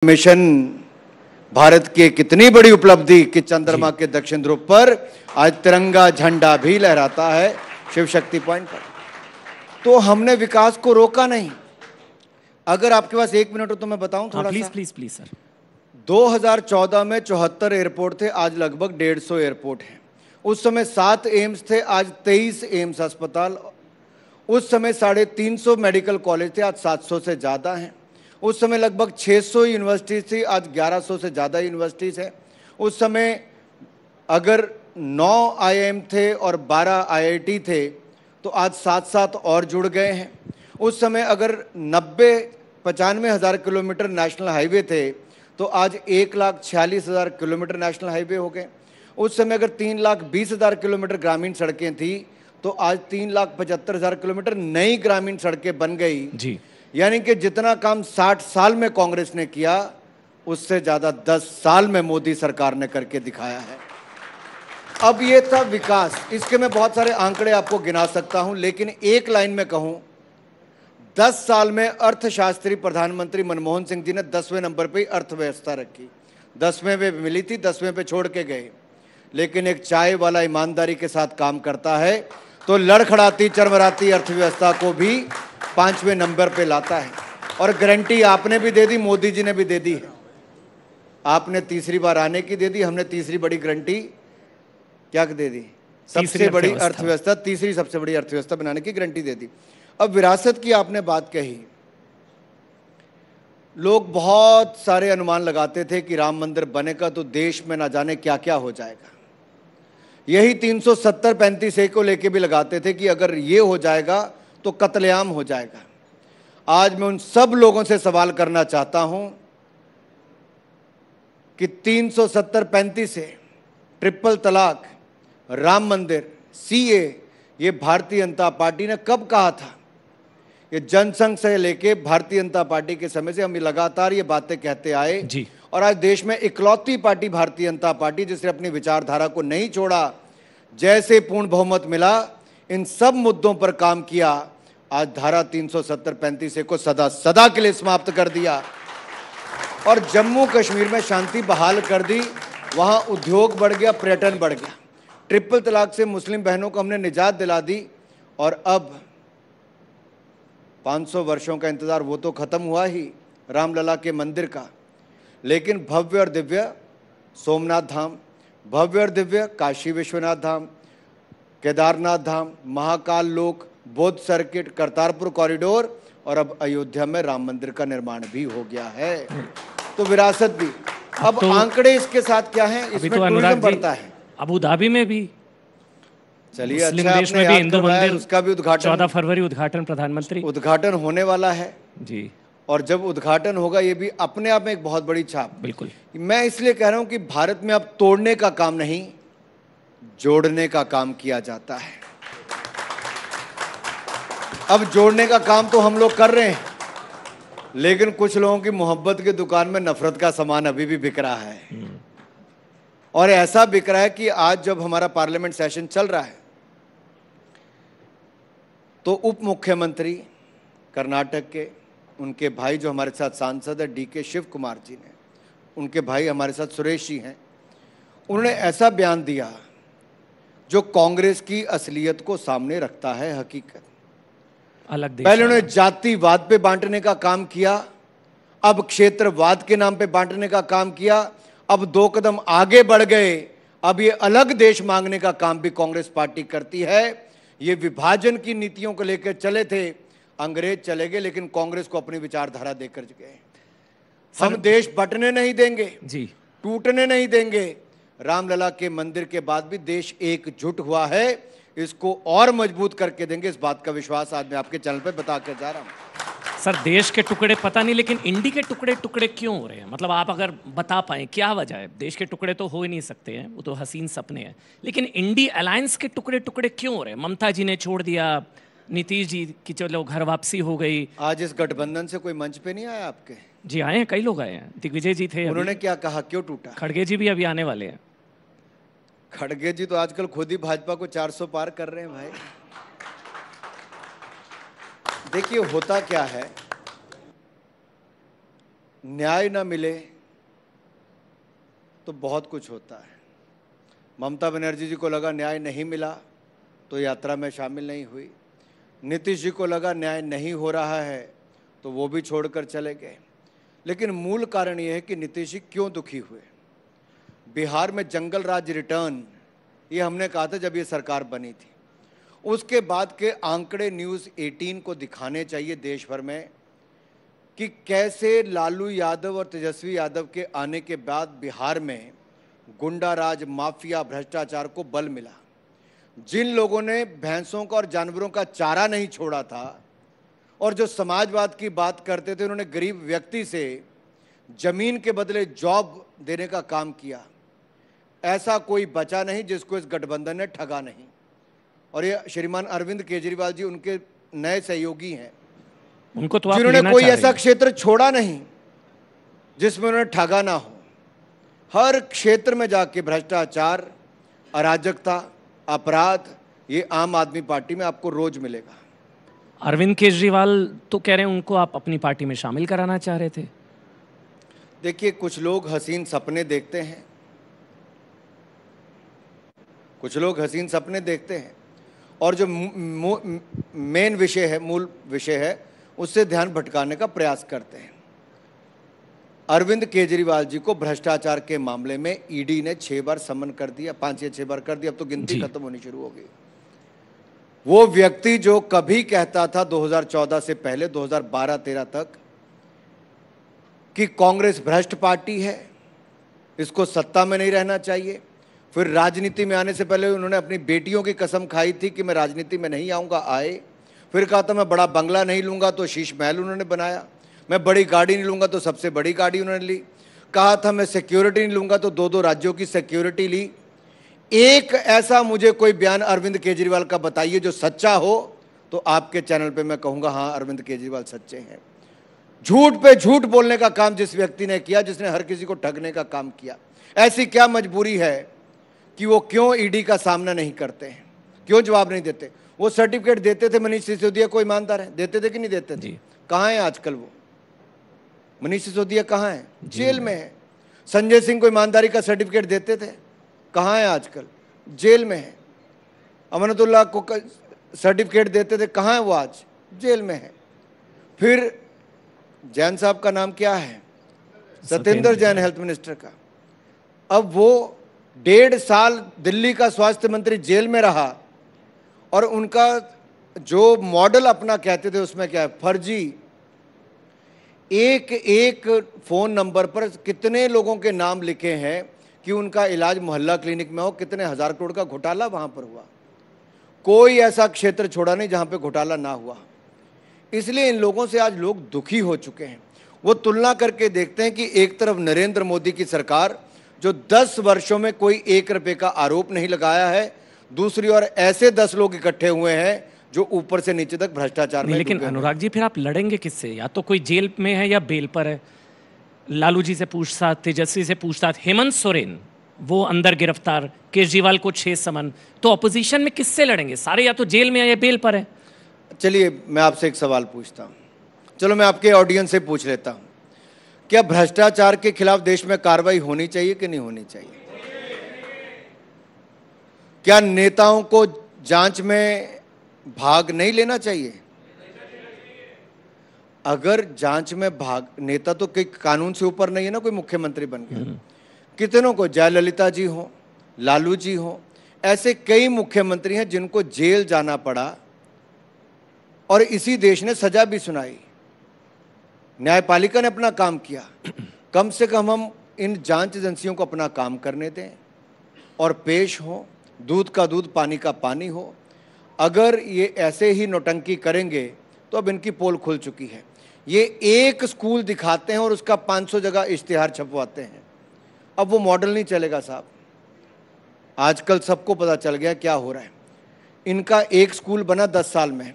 Mission Bharat की कितनी बड़ी उपलब्धि कि चंद्रमा के दक्षिण ध्रुव पर आज तिरंगा झंडा भी लहराता है शिव शक्ति पॉइंट पर। तो हमने विकास को रोका नहीं। अगर आपके पास 1 मिनट हो तो मैं बताऊं थोड़ा सा। Please sir. 2014 में 74 एयरपोर्ट थे, आज लगभग 150 एयरपोर्ट हैं। उस समय 7 एम्स थे, आज 23 एम्स अस्पताल। उस समय 350 मेडिकल कॉलेज थे, आज 700 से ज़्यादा हैं। उस समय लगभग 600 यूनिवर्सिटीज़ थी, आज 1100 से ज़्यादा यूनिवर्सिटीज़ हैं। उस समय अगर 9 IIM थे और 12 IIT थे तो आज 7-7 और जुड़ गए हैं। उस समय अगर 95 हज़ार किलोमीटर नेशनल हाईवे थे तो आज 1,46,000 किलोमीटर नेशनल हाईवे हो गए। उस समय अगर 3,20,000 किलोमीटर ग्रामीण सड़कें थी तो आज 3,75,000 किलोमीटर नई ग्रामीण सड़कें बन गई जी। यानी कि जितना काम 60 साल में कांग्रेस ने किया उससे ज़्यादा 10 साल में मोदी सरकार ने करके दिखाया है। अब ये था विकास। इसके मैं बहुत सारे आंकड़े आपको गिना सकता हूं, लेकिन एक लाइन में कहूं, 10 साल में अर्थशास्त्री प्रधानमंत्री मनमोहन सिंह जी ने 10वें नंबर पे अर्थव्यवस्था रखी। 10वें पे मिली थी, 10वें पे छोड़ के गए। लेकिन एक चाय वाला ईमानदारी के साथ काम करता है तो लड़खड़ाती चरमराती अर्थव्यवस्था को भी 5वें नंबर पे लाता है। और गारंटी आपने भी दे दी, मोदी जी ने भी दे दी है। आपने तीसरी बार आने की दे दी, हमने तीसरी बड़ी गारंटी क्या दे दी? सबसे बड़ी अर्थव्यवस्था, तीसरी सबसे बड़ी अर्थव्यवस्था बनाने की गारंटी दे दी। अब विरासत की आपने बात कही, लोग बहुत सारे अनुमान लगाते थे कि राम मंदिर बनेगा तो देश में ना जाने क्या क्या हो जाएगा। यही 370-35 को लेके भी लगाते थे कि अगर ये हो जाएगा तो कत्लेआम हो जाएगा। आज मैं उन सब लोगों से सवाल करना चाहता हूं कि 370-35 से ट्रिपल तलाक, राम मंदिर, CA, ये भारतीय जनता पार्टी ने कब कहा था? ये जनसंघ से लेके भारतीय जनता पार्टी के समय से हम लगातार ये बातें कहते आए जी। और आज देश में इकलौती पार्टी भारतीय जनता पार्टी जिसने अपनी विचारधारा को नहीं छोड़ा, जैसे पूर्ण बहुमत मिला इन सब मुद्दों पर काम किया, आज धारा 370-35 को सदा सदा के लिए समाप्त कर दिया और जम्मू कश्मीर में शांति बहाल कर दी। वहां उद्योग बढ़ गया, पर्यटन बढ़ गया। ट्रिपल तलाक से मुस्लिम बहनों को हमने निजात दिला दी और अब 500 वर्षों का इंतजार वो तो खत्म हुआ ही रामलला के मंदिर का, लेकिन भव्य और दिव्य सोमनाथ धाम, भव्य और दिव्य काशी विश्वनाथ धाम, केदारनाथ धाम, महाकाल लोक, बौद्ध सर्किट, करतारपुर कॉरिडोर और अब अयोध्या में राम मंदिर का निर्माण भी हो गया है। तो विरासत भी। अब तो आंकड़े इसके साथ क्या है? इसमें टूरिज्म बढ़ता है। अबू धाबी में भी, चलिए अच्छा, देश में भी हिंदू मंदिर, उसका भी उद्घाटन 14 फरवरी उद्घाटन, प्रधानमंत्री उद्घाटन होने वाला है जी। और जब उद्घाटन होगा ये भी अपने आप में एक बहुत बड़ी छाप। बिल्कुल। मैं इसलिए कह रहा हूं कि भारत में अब तोड़ने का काम नहीं, जोड़ने का काम किया जाता है। अब जोड़ने का काम तो हम लोग कर रहे हैं, लेकिन कुछ लोगों की मोहब्बत की दुकान में नफरत का सामान अभी भी बिक रहा है। और ऐसा बिक रहा है कि आज जब हमारा पार्लियामेंट सेशन चल रहा है तो उप मुख्यमंत्री कर्नाटक के, उनके भाई जो हमारे साथ सांसद है DK शिव कुमार जी ने, उनके भाई हमारे साथ सुरेश जी हैं, उन्होंने ऐसा बयान दिया जो कांग्रेस की असलियत को सामने रखता है, हकीकत। अलग देश पहले उन्होंने जातिवाद पे बांटने का काम किया, अब क्षेत्रवाद के नाम पे बांटने का काम किया, अब 2 कदम आगे बढ़ गए, अब ये अलग देश मांगने का काम भी कांग्रेस पार्टी करती है। ये विभाजन की नीतियों को लेकर चले थे, अंग्रेज चले गए, लेकिन कांग्रेस को अपनी विचारधारा देकर गए। हम देश बंटने नहीं देंगे जी, टूटने नहीं देंगे। रामलला के मंदिर के बाद भी देश एकजुट हुआ है, इसको और मजबूत करके देंगे, इस बात का विश्वास आज मैं आपके चैनल पे बता कर जा रहा हूं। सर देश के टुकड़े पता नहीं, लेकिन इंडी के टुकड़े टुकड़े क्यों हो रहे हैं? मतलब आप अगर बता पाएं क्या वजह है? देश के टुकड़े तो हो ही नहीं सकते हैं, वो तो हसीन सपने हैं, लेकिन इंडी अलायंस के टुकड़े टुकड़े क्यों हो रहे हैं? ममता जी ने छोड़ दिया, नीतीश जी की चलो घर वापसी हो गई। आज इस गठबंधन से कोई मंच पे नहीं आया आपके? जी आए हैं, कई लोग आए हैं। दिग्विजय जी थे, उन्होंने क्या कहा, क्यों टूटा? खड़गे जी भी अभी आने वाले हैं। खड़गे जी तो आजकल खुद ही भाजपा को 400 पार कर रहे हैं भाई। देखिए होता क्या है, न्याय न मिले तो बहुत कुछ होता है। ममता बनर्जी जी को लगा न्याय नहीं मिला तो यात्रा में शामिल नहीं हुई। नीतीश जी को लगा न्याय नहीं हो रहा है तो वो भी छोड़कर चले गए। लेकिन मूल कारण ये है कि नीतीश जी क्यों दुखी हुए। बिहार में जंगल राज रिटर्न, ये हमने कहा था जब ये सरकार बनी थी। उसके बाद के आंकड़े न्यूज़ 18 को दिखाने चाहिए देश भर में कि कैसे लालू यादव और तेजस्वी यादव के आने के बाद बिहार में गुंडा राज, माफिया, भ्रष्टाचार को बल मिला। जिन लोगों ने भैंसों का और जानवरों का चारा नहीं छोड़ा था और जो समाजवाद की बात करते थे, उन्होंने गरीब व्यक्ति से जमीन के बदले जॉब देने का काम किया। ऐसा कोई बचा नहीं जिसको इस गठबंधन ने ठगा नहीं। और ये श्रीमान अरविंद केजरीवाल जी उनके नए सहयोगी हैं, उनको तो जिन्होंने कोई ऐसा क्षेत्र छोड़ा नहीं जिसमें उन्होंने ठगा ना हो। हर क्षेत्र में जाके भ्रष्टाचार, अराजकता, अपराध, ये आम आदमी पार्टी में आपको रोज मिलेगा। अरविंद केजरीवाल तो कह रहे हैं उनको आप अपनी पार्टी में शामिल कराना चाह रहे थे। देखिए, कुछ लोग हसीन सपने देखते हैं, कुछ लोग हसीन सपने देखते हैं और जो मेन विषय है, मूल विषय है, उससे ध्यान भटकाने का प्रयास करते हैं। अरविंद केजरीवाल जी को भ्रष्टाचार के मामले में ईडी ने 6 बार समन कर दिया, 5 या 6 बार कर दिया, अब तो गिनती खत्म होनी शुरू हो गई। वो व्यक्ति जो कभी कहता था 2014 से पहले 2012-13 तक कि कांग्रेस भ्रष्ट पार्टी है, इसको सत्ता में नहीं रहना चाहिए, फिर राजनीति में आने से पहले उन्होंने अपनी बेटियों की कसम खाई थी कि मैं राजनीति में नहीं आऊँगा, आए। फिर कहा था मैं बड़ा बंगला नहीं लूँगा तो शीश महल उन्होंने बनाया, मैं बड़ी गाड़ी नहीं लूँगा तो सबसे बड़ी गाड़ी उन्होंने ली, कहा था मैं सिक्योरिटी नहीं लूँगा तो 2-2 राज्यों की सिक्योरिटी ली। एक ऐसा मुझे कोई बयान अरविंद केजरीवाल का बताइए जो सच्चा हो, तो आपके चैनल पे मैं कहूँगा हाँ, अरविंद केजरीवाल सच्चे हैं। झूठ पे झूठ बोलने का काम जिस व्यक्ति ने किया, जिसने हर किसी को ठगने का काम किया, ऐसी क्या मजबूरी है कि वो क्यों ईडी का सामना नहीं करते हैं, क्यों जवाब नहीं देते। वो सर्टिफिकेट देते थे मनीष सिसोदिया को, ईमानदार है, देते थे कि नहीं देते थे? कहाँ है आजकल वो मनीष सिसोदिया? कहाँ है? जेल में है। संजय सिंह को ईमानदारी का सर्टिफिकेट देते थे, कहाँ है आजकल? जेल में है। अमानतुल्लाह को सर्टिफिकेट देते थे, कहाँ है वो? आज जेल में है। फिर जैन साहब का नाम क्या है? सत्येंद्र जैन, हेल्थ मिनिस्टर का। अब वो 1.5 साल दिल्ली का स्वास्थ्य मंत्री जेल में रहा और उनका जो मॉडल अपना कहते थे उसमें क्या है? फर्जी। एक फोन नंबर पर कितने लोगों के नाम लिखे हैं कि उनका इलाज मोहल्ला क्लिनिक में हो, कितने 1000 करोड़ का घोटाला वहां पर हुआ। कोई ऐसा क्षेत्र छोड़ा नहीं जहां पे घोटाला ना हुआ। इसलिए इन लोगों से आज लोग दुखी हो चुके हैं। वो तुलना करके देखते हैं कि एक तरफ नरेंद्र मोदी की सरकार जो 10 वर्षों में कोई 1 रुपए का आरोप नहीं लगाया है, दूसरी ओर ऐसे 10 लोग इकट्ठे हुए हैं जो ऊपर से नीचे तक भ्रष्टाचार में। लेकिन अनुराग जी, फिर आप लड़ेंगे किससे? या तो कोई जेल में है या बेल पर है। लालू जी से पूछताछ, तेजस्वी से पूछताछ, हेमंत सोरेन वो अंदर गिरफ्तार, केजरीवाल को 6 समन, तो ऑपोजिशन में किससे लड़ेंगे? सारे या तो जेल में है या बेल पर है। चलिए मैं आपसे एक सवाल पूछता हूँ, चलो मैं आपके ऑडियंस से पूछ लेता हूँ, क्या भ्रष्टाचार के खिलाफ देश में कार्रवाई होनी चाहिए कि नहीं होनी चाहिए? क्या नेताओं को जांच में भाग नहीं लेना चाहिए? अगर जांच में भाग, नेता तो कोई कानून से ऊपर नहीं है ना, कोई मुख्यमंत्री बन गया। कितनों को, जयललिता जी हो, लालू जी हो, ऐसे कई मुख्यमंत्री हैं जिनको जेल जाना पड़ा और इसी देश ने सजा भी सुनाई। न्यायपालिका ने अपना काम किया। कम से कम हम इन जांच एजेंसियों को अपना काम करने दें और पेश हो, दूध का दूध, पानी का पानी हो। अगर ये ऐसे ही नौटंकी करेंगे तो अब इनकी पोल खुल चुकी है। ये एक स्कूल दिखाते हैं और उसका 500 जगह इश्तिहार छपवाते हैं। अब वो मॉडल नहीं चलेगा साहब। आजकल सबको पता चल गया क्या हो रहा है। इनका एक स्कूल बना 10 साल में।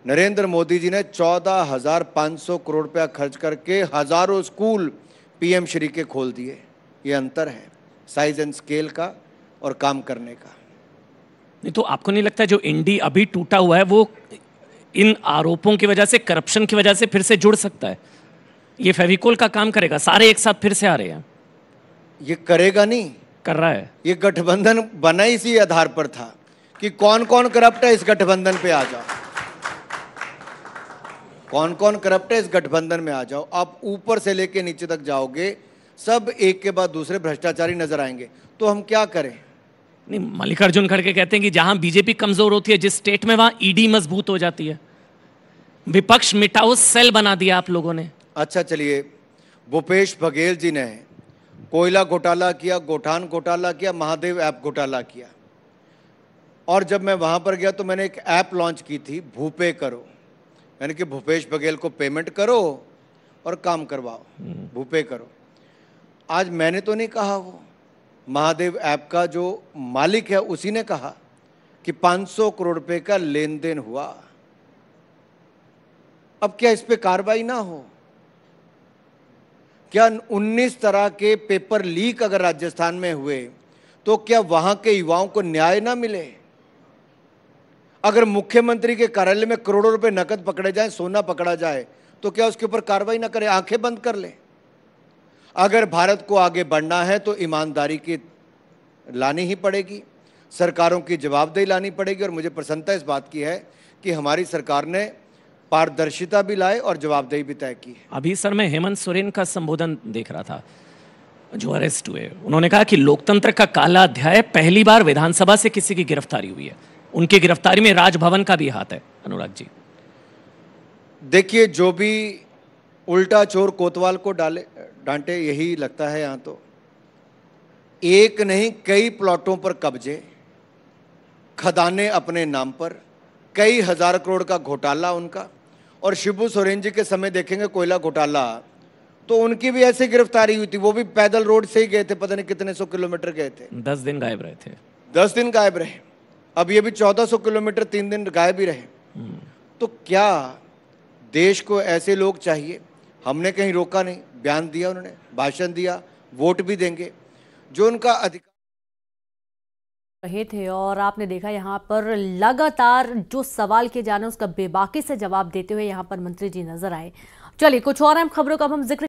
नरेंद्र मोदी जी ने 14,500 करोड़ रुपया खर्च करके हजारों स्कूल पीएम श्री के खोल दिए। ये अंतर है साइज एंड स्केल का और काम करने का। नहीं तो आपको नहीं लगता जो इंडी अभी टूटा हुआ है वो इन आरोपों की वजह से, करप्शन की वजह से फिर से जुड़ सकता है? ये फेविकोल का काम करेगा, सारे एक साथ फिर से आ रहे हैं। ये करेगा नहीं, कर रहा है। ये गठबंधन बना इसी आधार पर था कि कौन कौन करप्ट है इस गठबंधन पे आ जाओ, कौन कौन करप्ट है इस गठबंधन में आ जाओ। आप ऊपर से लेके नीचे तक जाओगे, सब एक के बाद दूसरे भ्रष्टाचारी नजर आएंगे, तो हम क्या करें। नहीं, मल्लिकार्जुन खड़गे कहते हैं कि जहां बीजेपी कमजोर होती है जिस स्टेट में, वहां ईडी मजबूत हो जाती है। विपक्ष मिटाओ सेल बना दिया आप लोगों ने। अच्छा चलिए, भूपेश बघेल जी ने कोयला घोटाला किया, गोठान घोटाला किया, महादेव ऐप घोटाला किया, और जब मैं वहां पर गया तो मैंने एक ऐप लॉन्च की थी, भूपे करो, यानी कि भूपेश बघेल को पेमेंट करो और काम करवाओ, भूपे करो। आज मैंने तो नहीं कहा, वो महादेव ऐप का जो मालिक है उसी ने कहा कि 500 करोड़ रुपए का लेन देन हुआ। अब क्या इस पे कार्रवाई ना हो? क्या 19 तरह के पेपर लीक अगर राजस्थान में हुए तो क्या वहां के युवाओं को न्याय ना मिले? अगर मुख्यमंत्री के कार्यालय में करोड़ों रुपए नकद पकड़े जाए, सोना पकड़ा जाए, तो क्या उसके ऊपर कार्रवाई ना करे, आंखें बंद कर ले? अगर भारत को आगे बढ़ना है तो ईमानदारी की लानी ही पड़ेगी, सरकारों की जवाबदेही लानी पड़ेगी, और मुझे प्रसन्नता इस बात की है कि हमारी सरकार ने पारदर्शिता भी लाए और जवाबदेही भी तय की है। अभी सर मैं हेमंत सोरेन का संबोधन देख रहा था, जो अरेस्ट हुए। उन्होंने कहा कि लोकतंत्र का काला अध्याय, पहली बार विधानसभा से किसी की गिरफ्तारी हुई है। उनकी गिरफ्तारी में राजभवन का भी हाथ है। अनुराग जी देखिए, जो भी उल्टा चोर कोतवाल को डांटे, यही लगता है। यहां तो एक नहीं कई प्लॉटों पर कब्जे, खदाने अपने नाम पर, कई हजार करोड़ का घोटाला उनका। और शिबू सोरेन जी के समय देखेंगे कोयला घोटाला, तो उनकी भी ऐसी गिरफ्तारी हुई थी, वो भी पैदल रोड से ही गए थे, पता नहीं कितने 100 किलोमीटर गए थे, 10 दिन गायब रहे थे। 10 दिन गायब रहे। अब ये भी 1400 किलोमीटर 3 दिन गायब ही रहे। तो क्या देश को ऐसे लोग चाहिए? हमने कहीं रोका नहीं, बयान दिया उन्होंने, भाषण दिया, वोट भी देंगे, जो उनका अधिकार रहे थे। और आपने देखा यहाँ पर लगातार जो सवाल किए जाने उसका बेबाकी से जवाब देते हुए यहाँ पर मंत्री जी नजर आए। चलिए कुछ और अहम खबरों का अब हम जिक्र